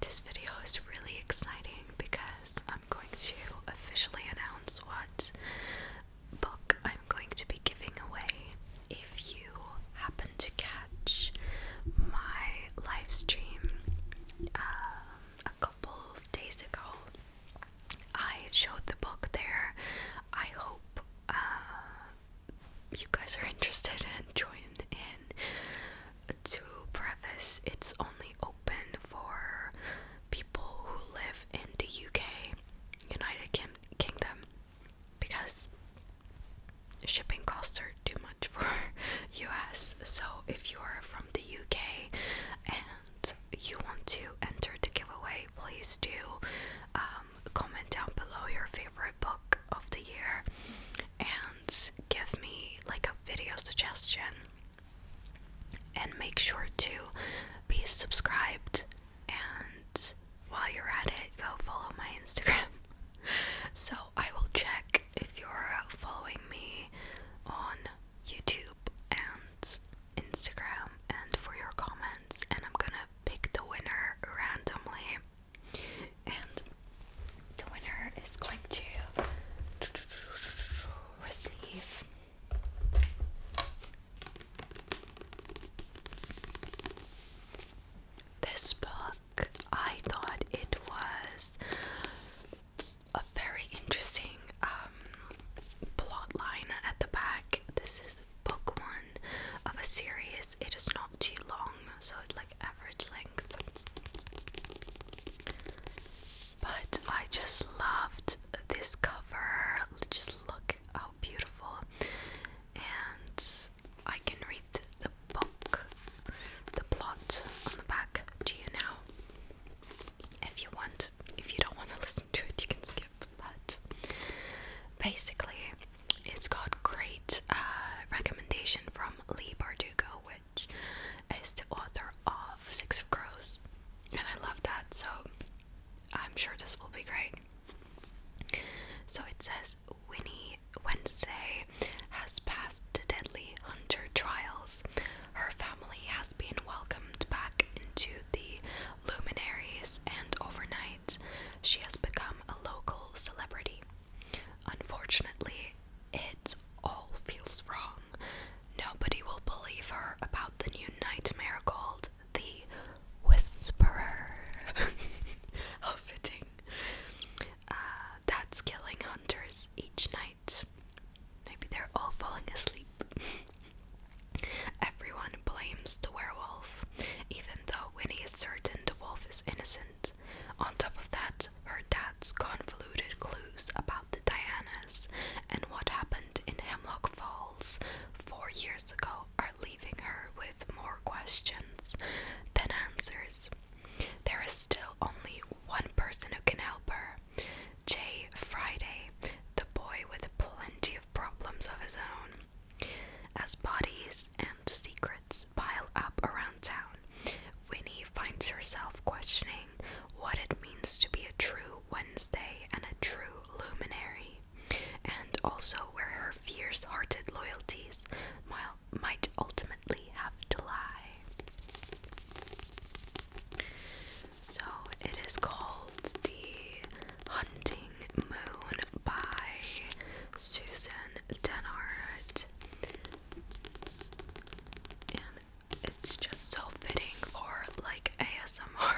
This video is really exciting because I'm going to officially announce what book I'm going to be giving away. If you happen to catch my live stream a couple of days ago, I showed the book there. I hope you guys are interested and joined in. To preface, it's only open for people who live in the UK, United Kingdom, because shipping costs are too much for US. So if you are from the UK and you want to enter the giveaway, please do comment down below your favorite book of the year and give me like a video suggestion. And make sure to be subscribed, and while you're at it, go follow my Instagram. So I will check if you're following me on YouTube and Instagram and for your comments, and I'm gonna pick the winner randomly, and the winner is going to receive this book. I thought it was a very interesting plot line at the back. This is book one of a series. It is not too long, so it's like average length. But I just loved this cover. Just look how beautiful. And I can read the book, the plot on the back to you now. If you want. If you don't want to listen to it, you can skip. But basically, it's got great recommendation from Lee Bardugo, which is the author of Six of Crows. And I love that, so I'm sure this will be great. So it says, Winnie Wednesday has passed the deadly hunter trials. Her family has been welcomed back into the luminaries, and overnight she has become a local celebrity. Unfortunately, it all feels wrong. Nobody will believe her about the new nightmare called the Whisperer. How fitting. That's killing hunters each night. Maybe they're all falling asleep. Everyone blames the werewolf, even though Winnie is certain the wolf is innocent. On top of that, her dad's convoluted clues about the Dianas and what happened in Hemlock Falls 4 years ago are leaving her with more questions than answers. There is still only one person who can help her, Jay Friday, the boy with plenty of problems of his own. As bodies and secrets pile up around town, Winnie finds herself questioning what it means to be a true Wednesday and a true luminary, and also where her fierce-hearted loyalties might ultimately have to lie. So it is called The Hunting Moon by Susan Dennard, and it's just so fitting for like ASMR.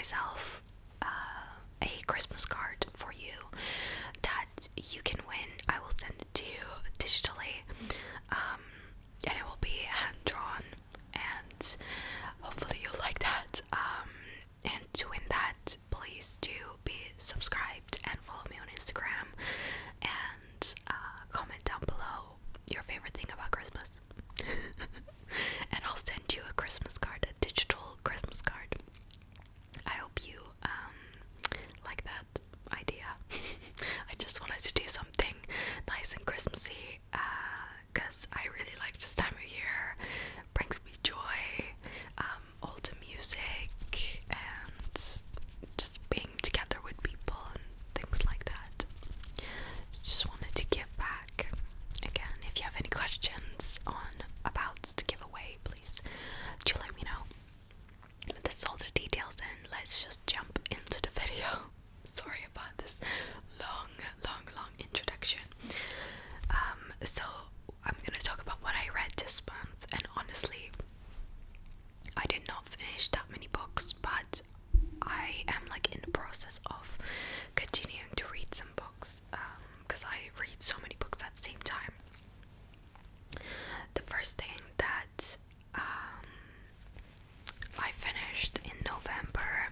myself a Christmas card for you that you can win. I will send it to you digitally, and it will be hand drawn, and hopefully you'll like that. And to win that, please do be subscribed and follow me on Instagram, and comment down below your favorite thing about Christmas. And I'll send you a Christmas card, a digital Christmas card. I hope you like that idea. I just wanted to do something nice and Christmassy, because I really like this time of year. Brings me joy, all the music and just being together with people and things like that. Just wanted to give back. Again, if you have any questions about the giveaway, please do let me know. But this is all the details, and let's just jump into the video. Sorry about this long introduction. So I'm gonna talk about what I read this month, and honestly, I did not finish that many books, but I am like in the process of continuing to read some books, because I read so many books at the same time. The first thing that I finished in November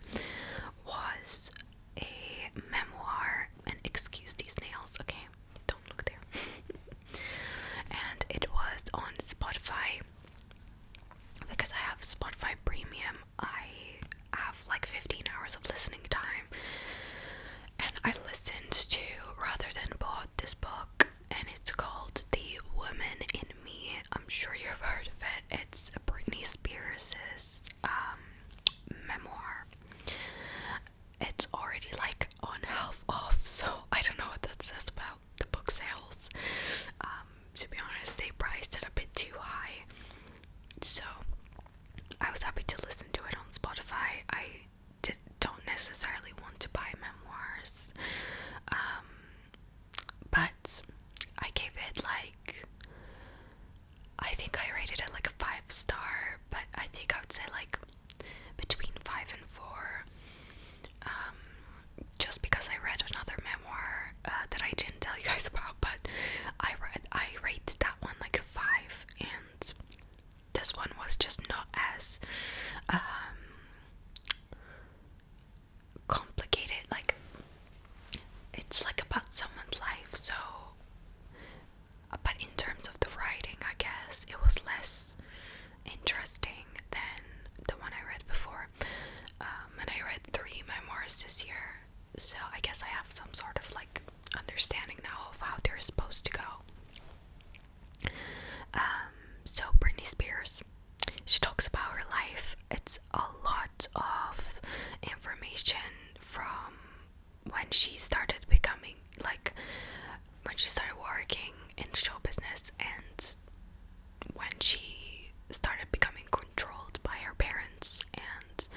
was a memoir, and excuse these nails, okay? Don't look there. And it was on Spotify. Because I have Spotify Premium, I have like 15 hours of listening time, and I listened to rather than bought this book, and it's called The Woman in Me. I'm sure you've heard of it. It's Britney Spears' memoir. It's already like on half off, so I don't know what that says about the book sales. To be honest, they priced it a bit too high, so I was happy to listen to it on Spotify. I don't necessarily want to buy memoirs, but I gave it like, I think I rated it like a 5-star, but I think I would say like between 5 and 4, just because I read another memoir that I didn't tell you guys about, but I rated that one like a 5, and this one was just not as complicated. Like, it's like about someone's life, so but in terms of the writing, I guess it was less interesting than the one I read before. And I read 3 memoirs this year, so I guess I have some sort of like understanding now of how they're supposed to go. So Britney Spears, she talks about her life. It's a lot of information from when she started becoming, like, when she started working in show business, and when she started becoming controlled by her parents, and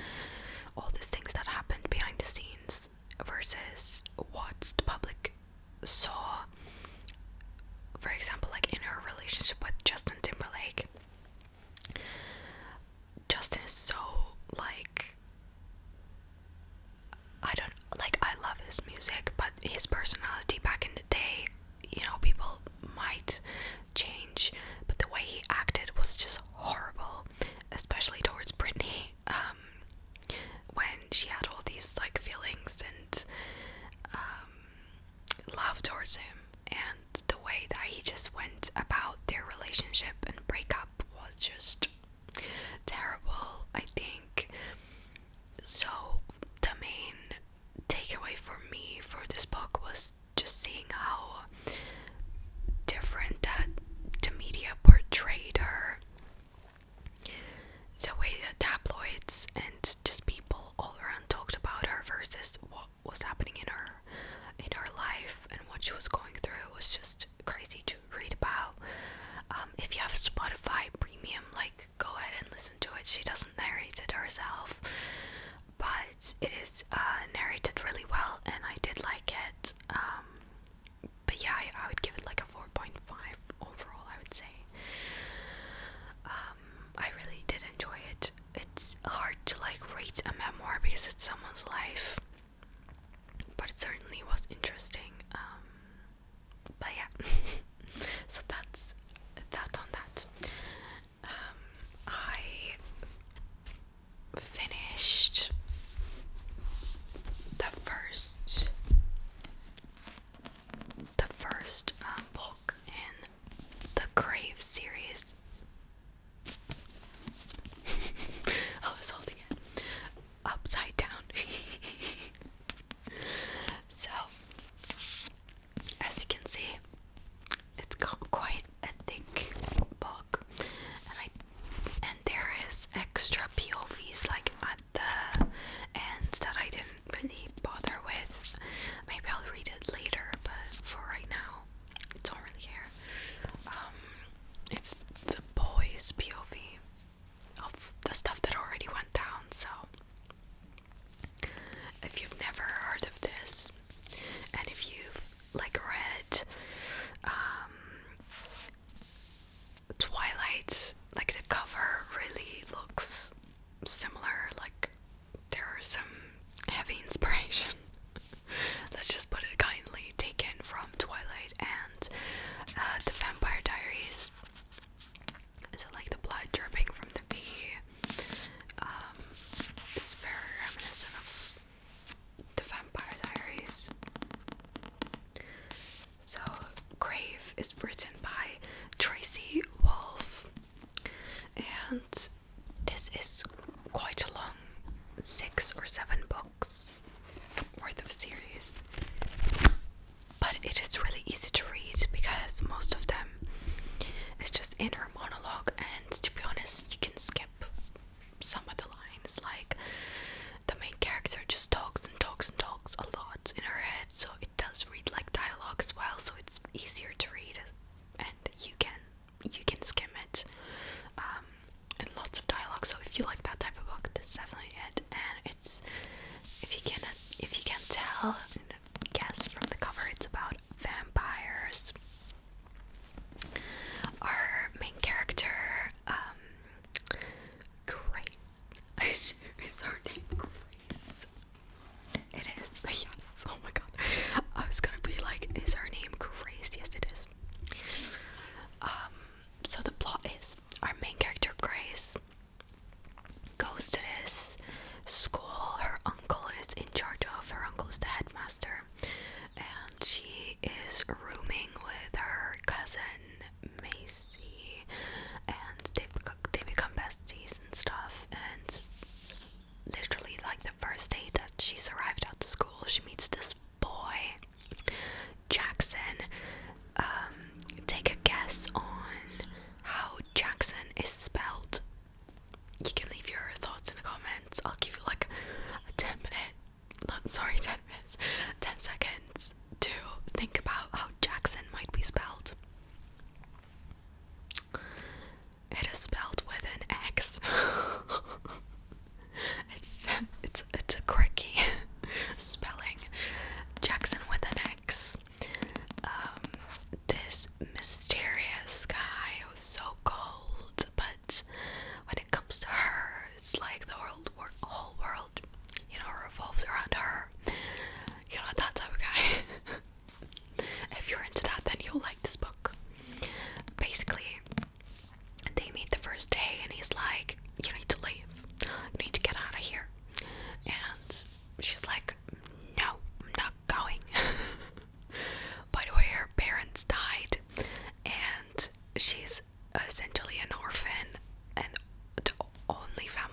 all these things that happened behind the scenes versus what the public saw. For example, like in her relationship with Justin Timberlake. Justin is so like, I love his music, but his personality back in the day, you know, people might change, but the way he acted was just horrible.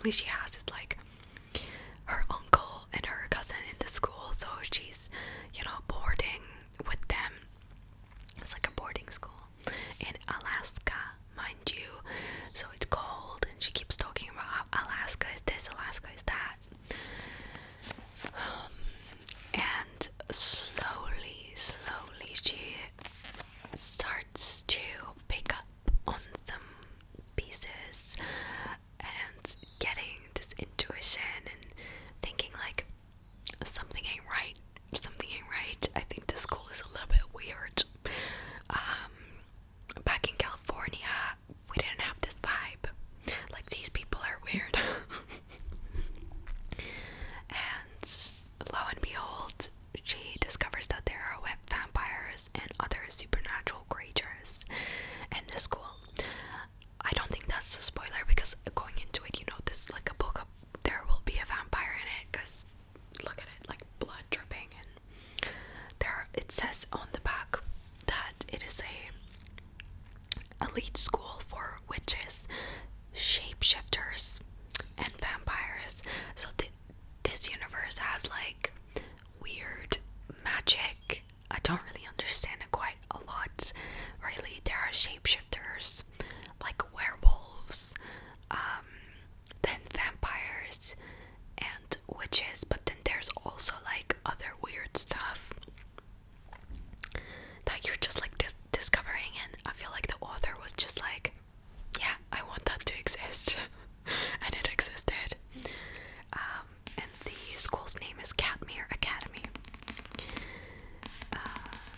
family she has is like her uncle and her cousin in the school, so she's, you know, boarding with them. It's like a boarding school in Alaska, mind you, so it's cold, and she keeps talking about how Alaska is this, Alaska is that. And slowly she starts to pick up on some pieces and getting this intuition and thinking like something ain't right. I think the school is a little bit weird. Back in California, we didn't have this vibe. Like, these people are weird. And lo and behold, she discovers that there are web vampires and other supernatural creatures in the school. I don't think that's a spoiler, because going into it, you know, this is like a book of, there will be a vampire in it, because look at it, like blood dripping, and there it says on the back that it is a elite school for witches, shapeshifters, and vampires. So this universe has like weird magic. I don't really understand it quite a lot. Really, there are shapeshifters, like werewolves, then vampires and witches, but then there's also like other weird stuff that you're just like discovering, and I feel like the author was just like, yeah, I want that to exist. And it existed. And the school's name is Catmere Academy.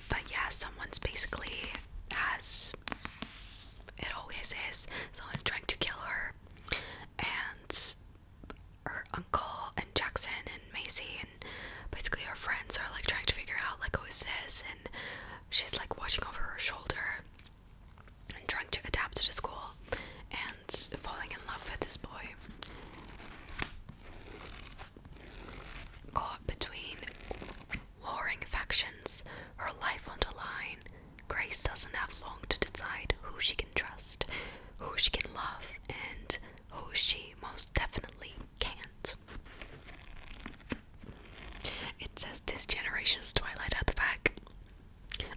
But yeah, someone's basically has, it always is, someone's trying to kill her, and her uncle and Jackson and Macy and basically her friends are like trying to figure out like who it is, and she's like watching over her shoulder and trying to adapt to the school and falling in love with this boy. Caught between warring factions, her life on the line, Grace doesn't have long to decide who she can trust, who she can love, and who she most definitely can't. It says this generation's Twilight at the back.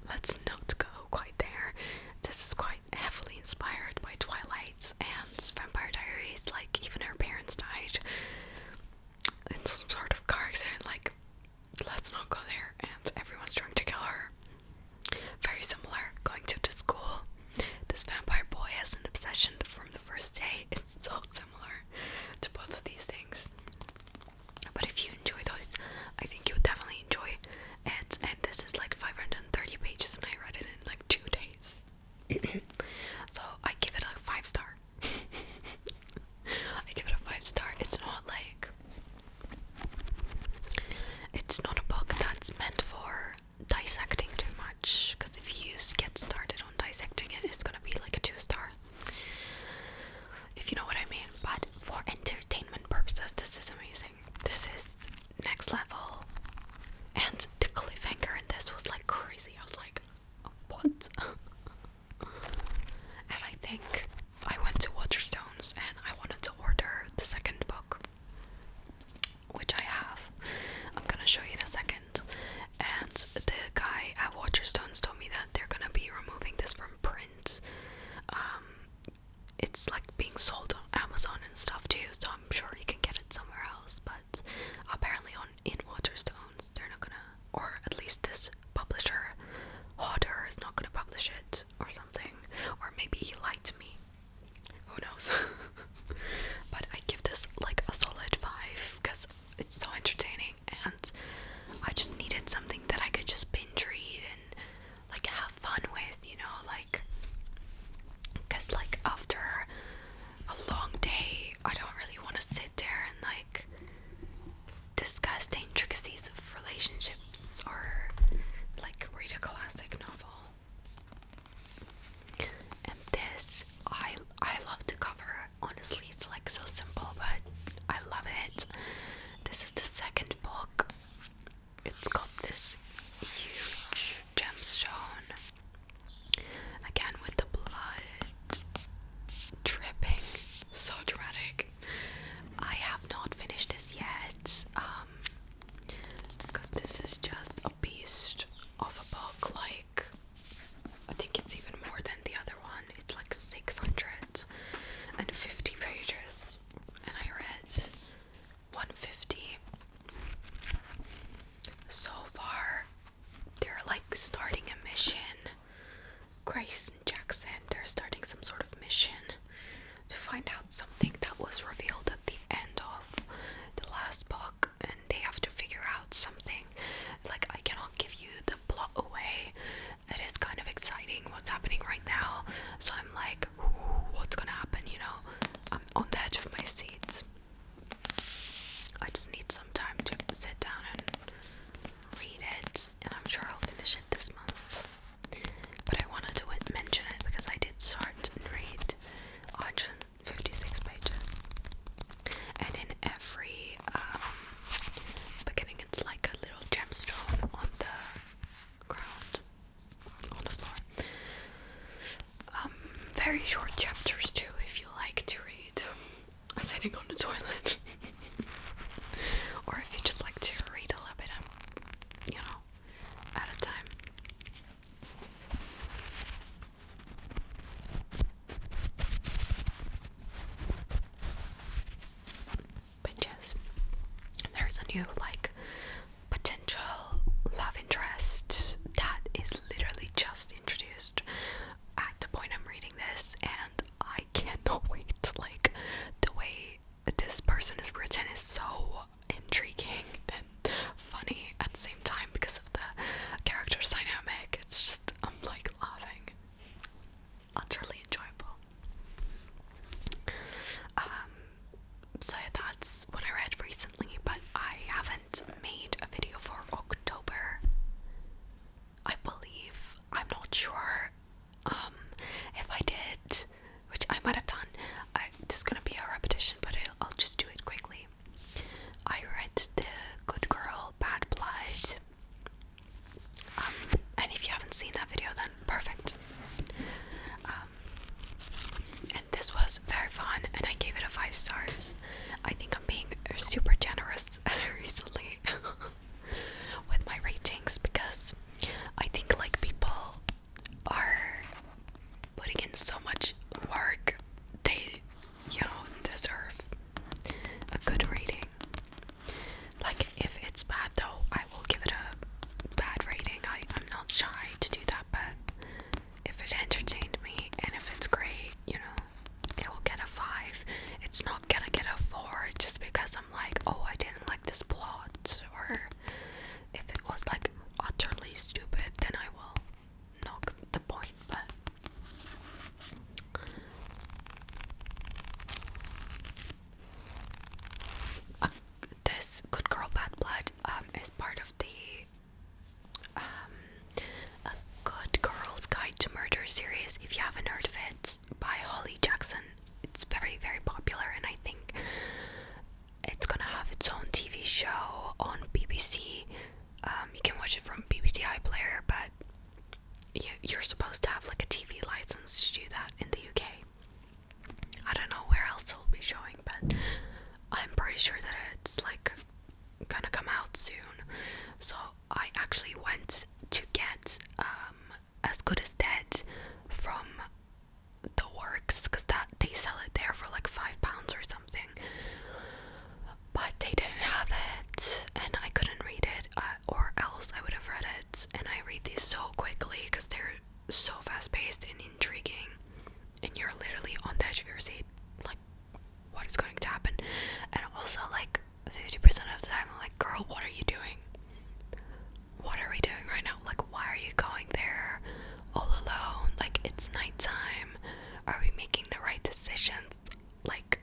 Let's not go quite there. This is quite heavily inspired by Twilight and Vampire Diaries. Like, even her parents died in some sort of car accident. Like, let's not go there. And everyone's trying to kill her. Very similar. Going to the school, this vampire boy has an obsession from the first day. It's so similar to both of these things. But if you enjoy those, I think you would definitely enjoy it. And this is like 530 pages, and I read it in like 2 days. So I give it a 5-star. I give it a 5-star. It's not like, it's not a book that's meant for dissecting too much, because if you get started on dissecting it, it's gonna be like a 2-star, if you know what I mean. But for entertainment purposes, this is amazing. This is next level, and the cliffhanger in this was like crazy. I was like, what? And I think I went to Waterstones and I wanted to order the second book, which I have. I'm gonna show you in a second. And the guy at Waterstones told me that they're gonna be removing this from print. It's like being sold on Amazon and stuff too, so I'm sure you can get it somewhere else. But apparently in Waterstones, they're not gonna, or at least this publisher, Hodder, is not gonna publish it or something. Or maybe he lied to me. Who knows? But I give this like a solid 5 because it's so entertaining, and I just needed something that I could just binge read and like have fun with, you know, like, because like after a long day, I don't really want to sit there and like discuss the intricacies of relationships or like read a classic novel. And this 150 pages, and I read 150 so far. They're like starting a mission. Grace and Jackson, they're starting some sort of mission to find out something that was revealed at the end of the last book, and they have to figure out something. Like, I cannot give you the plot away. It is kind of exciting what's happening right now, so I'm like, what's gonna happen, you know? I'm on the edge of my seats. I just need some time to sit down and read it, and I'm sure I'll finish it this month. But I wanted to mention it because I did start and read 156 pages, and in every beginning it's like a little gemstone on the ground, on the floor. Very short chapters too, if you like to read sitting on the toilet. Or if you just like to read a little bit, you know, at a time. But yes, there's a new like potential love interest that is literally just introduced at the point I'm reading this, and I cannot wait. Like, the way this person is written is so intriguing and funny at the same time because of the character's dynamic. It's just, I'm like laughing. Utterly enjoyable. So yeah, that's what I read recently, but I haven't made a video for October, I believe. I'm not sure if I did, which I might have done. This is gonna be a repetition, but I'll just do it quickly. I read The Good Girl, Bad Blood. And if you haven't seen that video, then perfect. And this was very fun, and I gave it a 5 stars. I think I'm being super generous recently with my ratings, because I think like people are putting in so much work, they, you know, deserve a good rating. Like, if it's bad though, I will give it a bad rating. I'm not shy to do that, but if it entertained me and if it's great, you know, it will get a 5. It's not gonna get a 4 just because I'm like, oh, I didn't like this plot, or if it was like utterly stupid, then I will knock the point. But this Good Girl, Bad Blood is part of the A Good Girl's Guide to Murder series. If you haven't heard of it, by Holly Jackson. It's very, very popular, and I think it's gonna have its own TV show on BBC. You can watch it from BBC iPlayer, but you're supposed to have like a TV license to do that in the UK. I don't know where else it'll be showing, but I'm pretty sure that it's like gonna come out soon. So I actually went to get As Good as Dead from the Works, because that they sell it there for like £5 or something, but they didn't have it and I couldn't read it, or else I would have read it. And I read these so quickly because they're so fast-paced and intriguing, and you're literally on the edge of your seat, like, what is going to happen? And also, like, 50% of the time I'm like, girl, what are you doing? What are we doing right now? Like, why are you going there all alone? Like, it's nighttime. Are we making the right decisions? Like,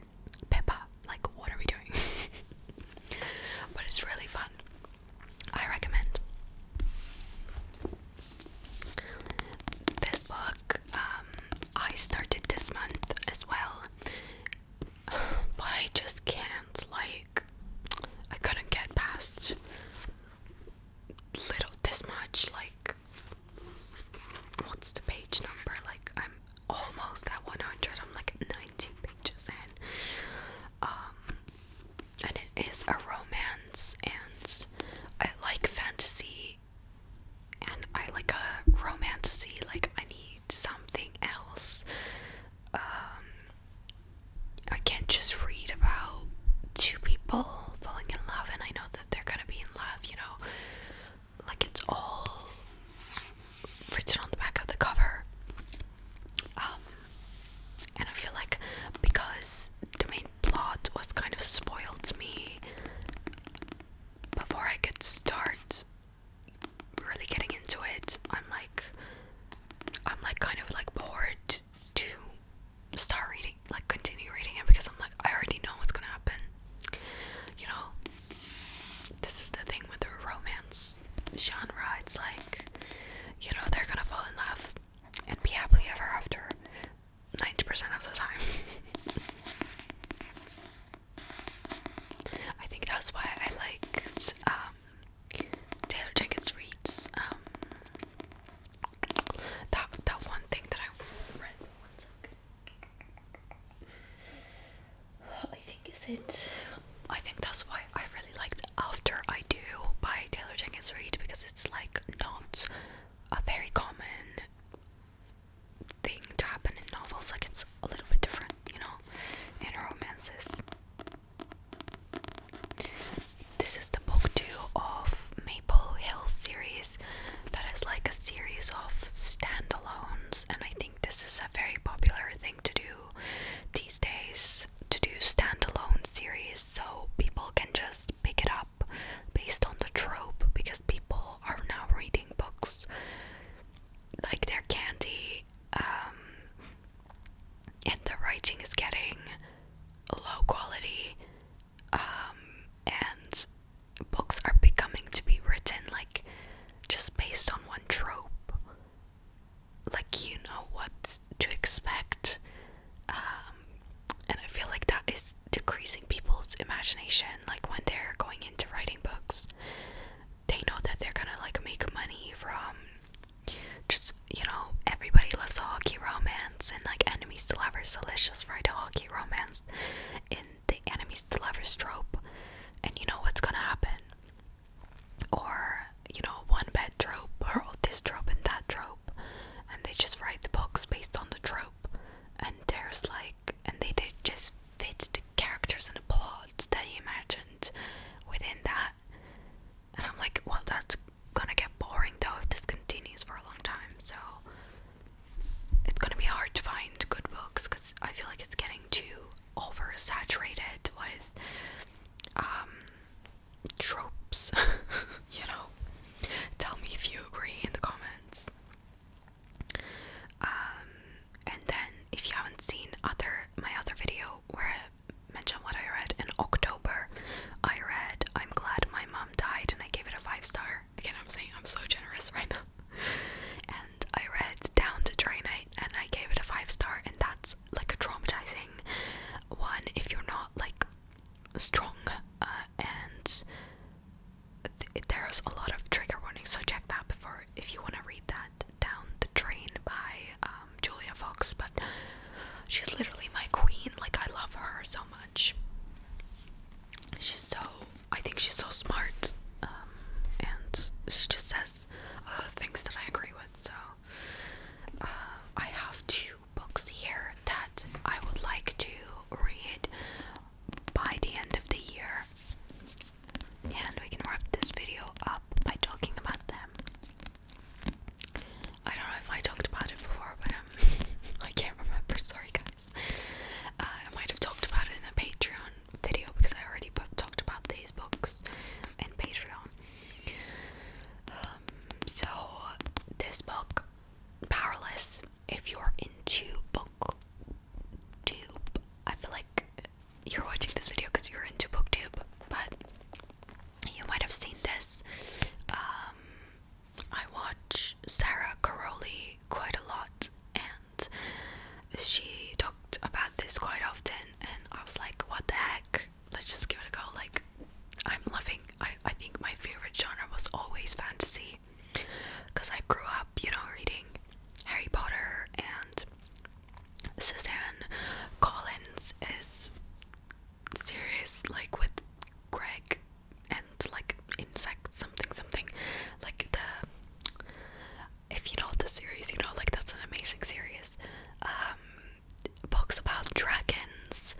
Pippa, like, what are we doing? But it's really fun. I recommend. This book, I started this month as well, but I just can't, like, I couldn't get past this much. Like, what's the page number? Like, I'm almost at 100. I'm like 90 pages in. And it is a romance, and can't just read about two people falling in love and I know that they're gonna be in love, you know, like it's all written on the back of the cover. And I feel like because the main plot was kind of spoiled to me before I could start really getting into it, I'm like kind of like bored to start reading, like continue reading it, because I'm like, I already know what's gonna happen. You know, this is the thing with the romance genre. It's like, you know, they're gonna fall in love and be happily ever after 90% of the time. I think that's why I liked Taylor Jenkins Reid's that one thing that I read. One sec. I think that's why I really liked After I Do by Taylor Jenkins Reid, because it's like not a very common thing to happen in novels. Like it's a little bit different, you know, in romances. This is the book 2 of Maple Hill series that is like a series of standalones, and I think this is a very popular thing to do these days, to do standalone series so people can just pick it up based on the trope, because people are now reading books like they're candy, and the writing is getting low quality, and books are becoming to be written like just based on one trope, like you know what to expect, and I feel like that is decreasing people's imagination. Like when they're going into writing books, they know that they're gonna like make money from just, you know, everybody loves a hockey romance and like enemies to lovers, so let's just write a hockey romance in the enemies to lovers trope, and you know what's gonna happen. Or, you know, one bed trope, or this trope and that trope, and they just write the books based on the trope, and there's like, and they just fit the characters and the plots that you imagined within that. And I'm like, well, that's gonna get boring though if this continues for a long time, so it's gonna be hard to find good books, because I feel like it's getting too oversaturated with tropes. You know, tell me if you agree in the comments. And then if you haven't seen my other video where I mentioned what I read in October, I read I'm Glad My Mom Died, and I gave it a 5-star. Again, I'm saying I'm so generous right now. And I read Down the Drain and I gave it a 5-star, and that's like a traumatizing one if you're not like strong, and there's a lot of trigger warnings, so check that before if you want to read that. Down the Drain by Julia Fox, but she's literally my queen. Like, I love her so much. I think she's so smart, and she just says a lot of things that I agree with. So I have 2 books here that I would like to read by the end of the year, and we can wrap this video up by talking about them. I don't know if I talked about it before, but I can't remember, sorry guys. I might have talked about it in the Patreon video, because I already talked about these books in Patreon. So this book, Powerless, if you're into booktube, I feel like you're watching this video because you're into booktube, but you might have seen this. I watch Sarah Caroli quite a lot, and she talked about this quite often, and I was like, what the heck, let's just give it a go. Like, I'm loving, I think my favorite genre was always fantasy, because I grew up, you know, reading Harry Potter, and Suzanne Collins is serious, like with Greg and like insect something, like if you know the series, you know, like that's an amazing series. Books about dragons,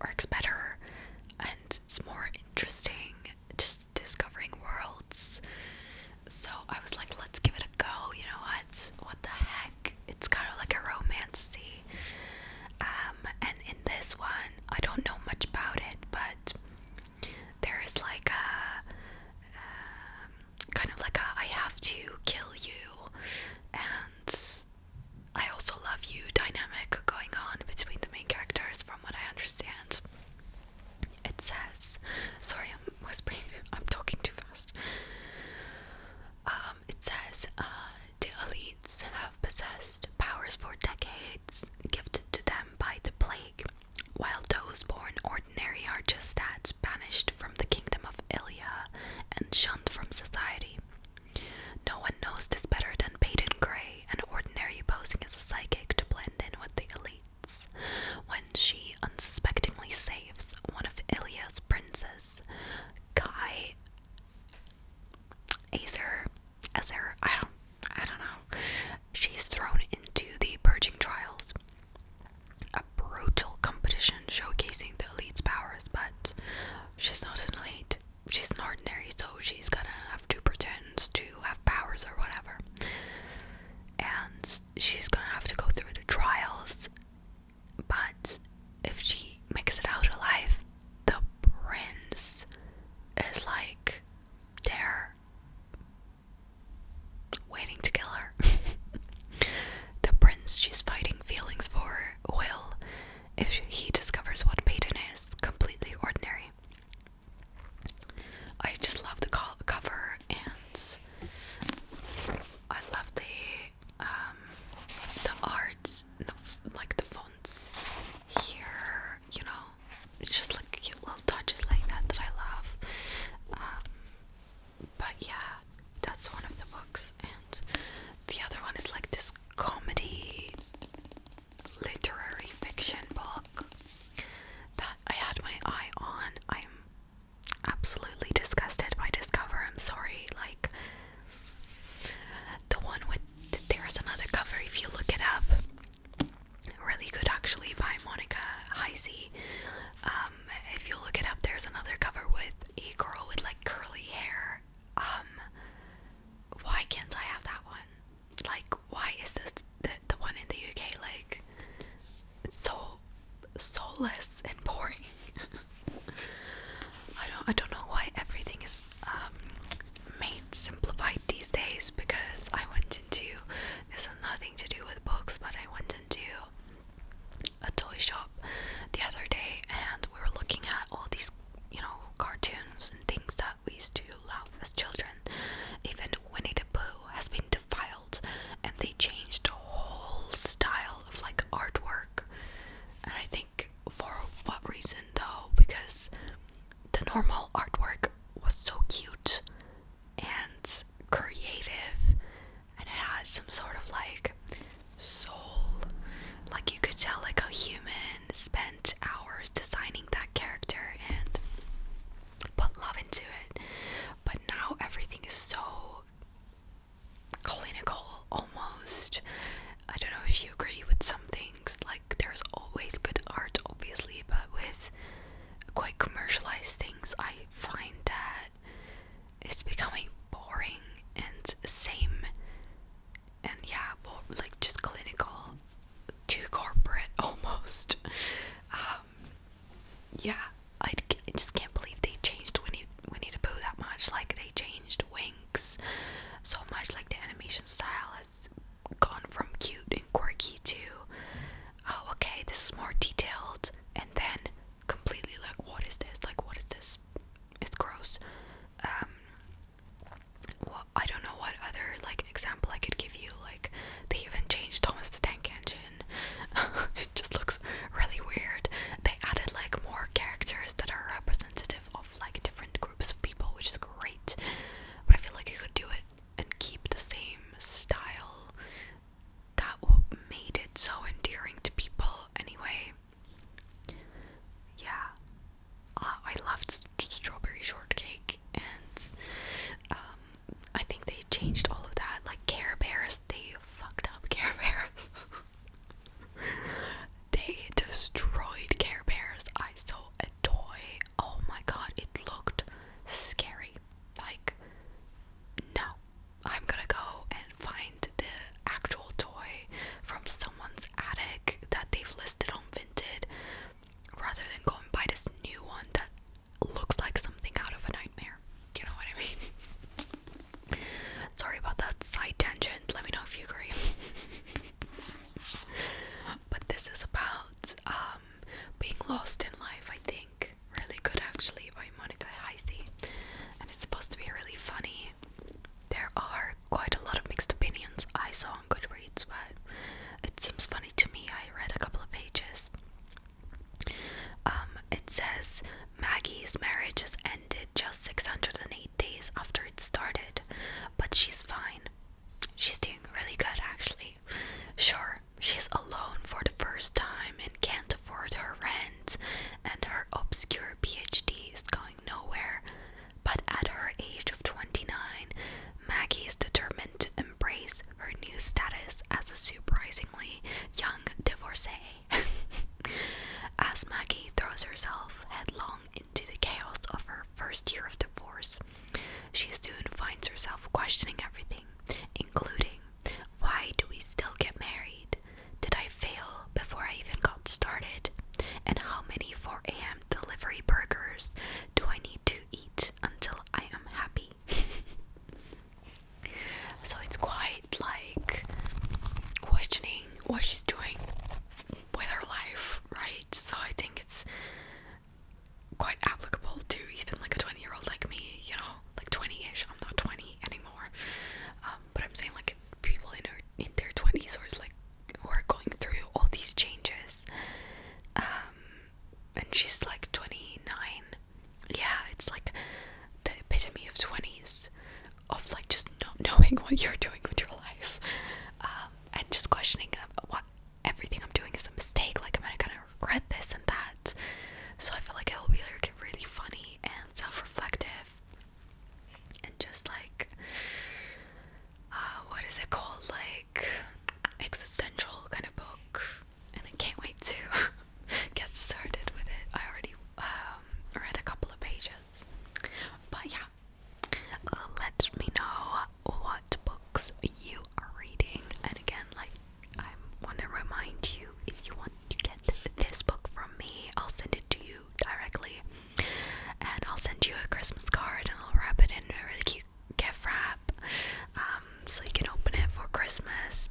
works better and it's more interesting, just discovering worlds. So I was like, let's give it a go. You know what the heck? It's kind of like a romance. And in this one, I don't know much about it, but there is like a kind of like a I have to kill you and I also love you dynamic going on between the main characters, from what I understand. It says, sorry, I'm whispering, I'm talking too fast. It says, the elites have possessed powers for decades, gifted to them by the plague, while those born ordinary are just that, banished from the kingdom of Ilya and shunned from society. No one knows this better than Peyton Gray, an ordinary posing as a psychic to blend in with the elites. When she unsuspectingly saves one of Ilya's princes, Guy Azer, I don't know. She's thrown into the purging trials, a brutal competition showcasing the elite's powers, but she's not an elite. She's an ordinary, so she's gonna have to pretend to have powers or whatever. And she's gonna have to go through the trials, but if she makes it out alive, the prince is like there waiting to kill her. The prince she's fighting feelings for will, if he discovers what Peyton is, completely ordinary. I just love the cover, and I love the art, like the fonts here, you know, it's just like cute little touches like that I love. But yeah, that's one of the books, and the other one is like this comedy literary fiction book that I had my eye on. I'm absolutely disgusted by this cover. I'm sorry. Like the one with there's another cover, if you look it up, really good actually, by Monica Heisey. If you look it up, there's another cover with a girl with like curly hair. Why can't I have that one? Like, why is this the one in the UK? Like, it's so soulless and boring. I don't know why everything is made simplified these days, because I went into, this has nothing to do with books, but I went into a toy shop the other day and we were looking at all these, you know, cartoons and things that we used to love as children. Even Winnie the Pooh has been defiled and they changed the whole style of like artwork. And I think for what reason though? Because the normal artwork was so cute and creative and it had some sort of like soul. Like you could tell like a human spent hours designing that character and put love into it. But now everything is so clinical almost. I don't know if you agree with some things. Like there's always good art obviously, but with quite commercialized things I find that it's becoming boring and same, and yeah, like just clinical, too corporate almost. Yeah, I just can't believe they changed Winnie the Pooh that much. Like they changed Winx so much. Like the animation style has gone from cute and quirky to, oh okay, this is more detailed, and then completely like, what is this? Like, what is this? It's gross. Well, I don't know what other like example I could give you. Like they even changed Thomas the Tank Engine. It just looks really weird. They added like more characters that are represented says Maggie's marriage has ended just 608 days after it started, but she's fine. She's doing really good, actually. Sure, she's alone for the first time and can't afford her rent, and her obscure PhD is going nowhere. But at her age of 29, Maggie is determined to embrace her new status as a surprisingly young divorcee. As Maggie throws herself headlong into the chaos of her first year of divorce, she soon finds herself questioning everything, including, why do we still get married? Did I fail before I even got started? And how many 4 a.m. delivery burgers do I need to eat until I am happy? So it's quite like questioning what she's doing with her life, right? So I think it's quite applicable to even like a 20-year-old like me, you know, like 20-ish. I'm not 20 anymore, but I'm saying like people in their 20s who are going through all these changes, and she's like 29. Yeah, it's like the epitome of 20s, of like just not knowing what you're doing with your life, and just questioning what everything I'm doing is a mistake. Like, am I gonna regret this and that? So I feel like it'll be like really funny and self-reflective, and just like what is it called, like existential kind of book, and I can't wait to get started with it. I already read a couple of pages, but yeah, let me know what books you are reading. And again, like, I want to remind you, if you want to get this book from me, I'll send it to you directly, and I'll send you a Christmas card, and I'll wrap it in a really cute gift wrap, so you can open it for Christmas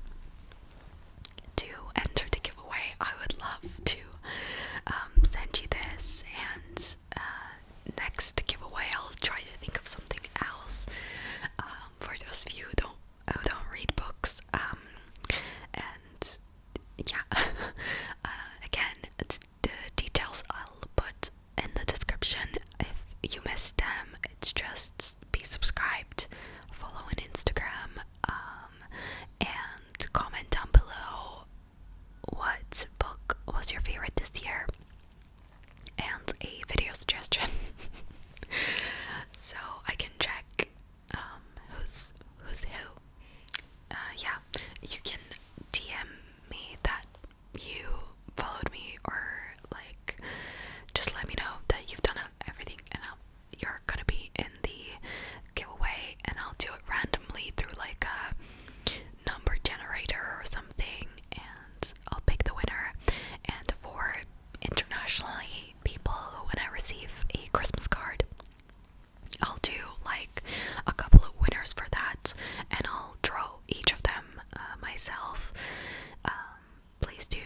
to enter the giveaway. I would love to send you this, and next giveaway I'll try to think of something else, for those of you who don't read books, and yeah. Again, the details I'll put in the description. If you missed them, it's just be subscribed, follow on Instagram, and comment down below what book was your favorite this year, and a video suggestion, so I can check who's who. Yeah, you can DM me that you followed me, or like just let me know that you've done everything, and you're gonna be in the giveaway, and I'll do it randomly through like a number generator or something, and I'll pick the winner. And for internationally people, when I receive a Christmas card, I'll do like a couple of winners for that, and I'll draw each of them myself. Please do